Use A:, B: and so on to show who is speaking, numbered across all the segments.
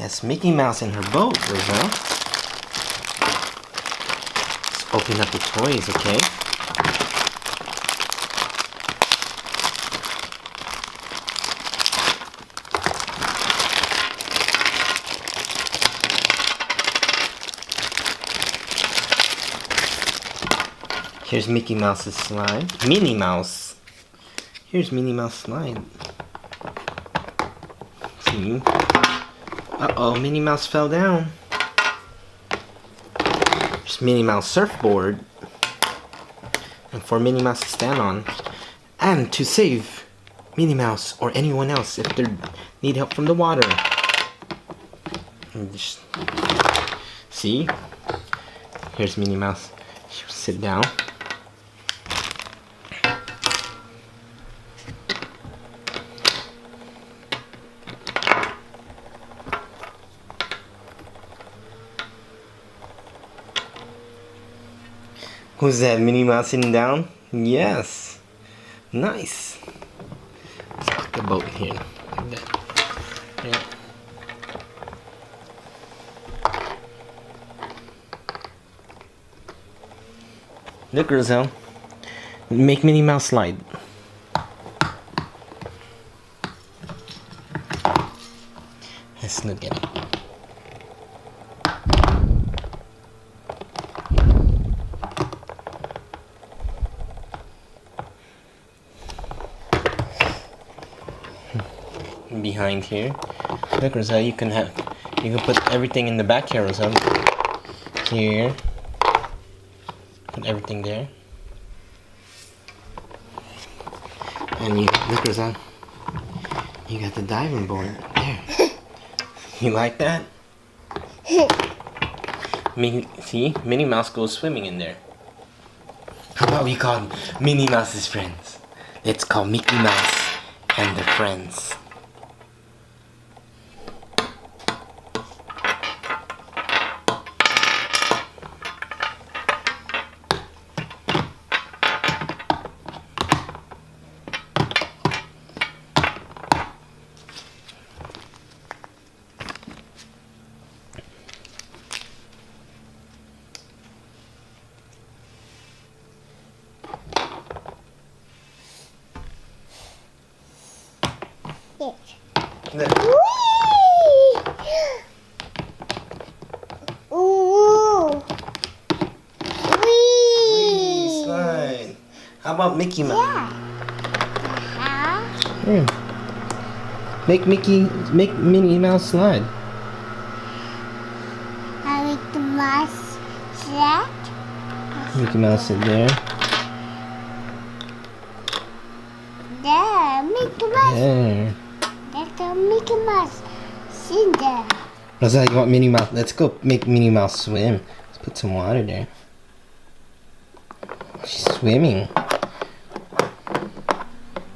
A: That's Mickey Mouse in her boat, Roselle. Let's open up the toys, okay? Here's Mickey Mouse's slide. Minnie Mouse. Here's Minnie Mouse slide. See? Uh-oh, Minnie Mouse fell down. There's Minnie Mouse surfboard. And for Minnie Mouse to stand on. And to save Minnie Mouse or anyone else if they need help from the water. And just, see? Here's Minnie Mouse. She'll sit down. Who's that? Minnie Mouse sitting down? Yes. Nice. Let's put the boat here. Like that. Yeah. Look, Roselle. Make Minnie Mouse slide. Let's look at it. Behind here. Look, Roselle, you can put everything in the back here, Roselle. Here. Put everything there. And you look, Roselle. You got the diving board there. You like that? See, Minnie Mouse goes swimming in there. How about we call Minnie Mouse's friends? Let's call Mickey Mouse and their friends. Slide. How about Mickey Mouse? Yeah. Make Minnie Mouse slide.
B: I make the mouse slide.
A: Mickey Mouse sit there.
B: There, Mickey Mouse.
A: There.
B: There's a Mickey Mouse. Sit there.
A: Roselle, you want Minnie Mouse? Let's go make Minnie Mouse swim. Let's put some water there. She's swimming.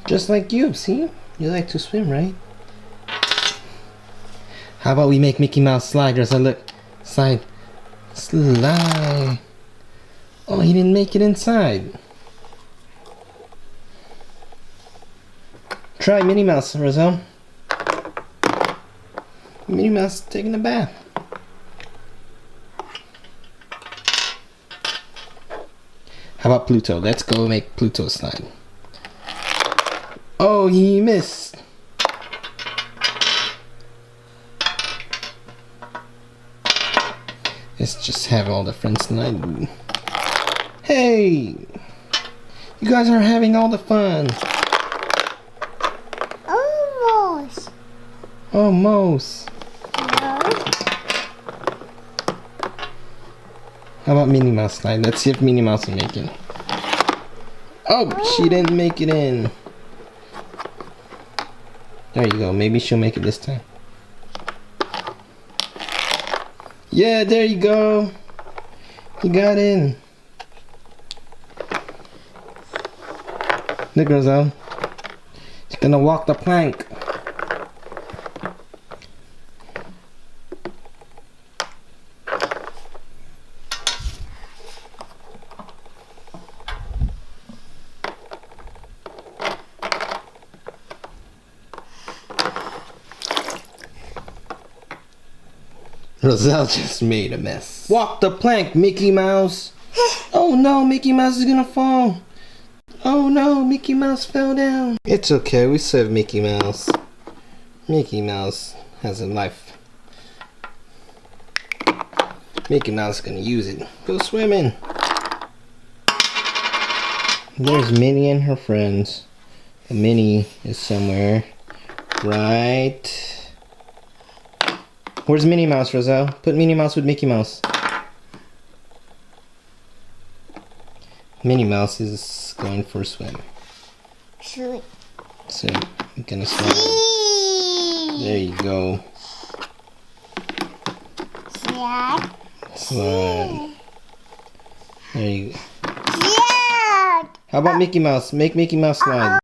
A: Just like you, see? You like to swim, right? How about we make Mickey Mouse slide? Roselle, look. Slide. Slide. Oh, he didn't make it inside. Try Minnie Mouse, Roselle. Minnie Mouse taking a bath. How about Pluto? Let's go make Pluto slide. Oh, he missed. Let's just have all the friends slide. Hey! You guys are having all the fun.
B: Almost.
A: Almost.
B: No.
A: How about Minnie Mouse slide? Let's see if Minnie Mouse will make it. Oh, she didn't make it in. There you go. Maybe she'll make it this time. Yeah, there you go. You got in. Look, Roselle. She's gonna walk the plank. Roselle just made a mess. Walk the plank, Mickey Mouse. Oh no, Mickey Mouse is gonna fall. Oh no, Mickey Mouse fell down. It's okay, we serve Mickey Mouse. Mickey Mouse has a life. Mickey Mouse is gonna use it. Go swimming. There's Minnie and her friends. Minnie is somewhere. Right. Where's Minnie Mouse, Roselle? Put Minnie Mouse with Mickey Mouse. Minnie Mouse is going for a swim.
B: Sweet.
A: So, I'm gonna slide. There you go.
B: Slide.
A: Slide. There you go.
B: Slide.
A: How about Mickey Mouse? Make Mickey Mouse slide.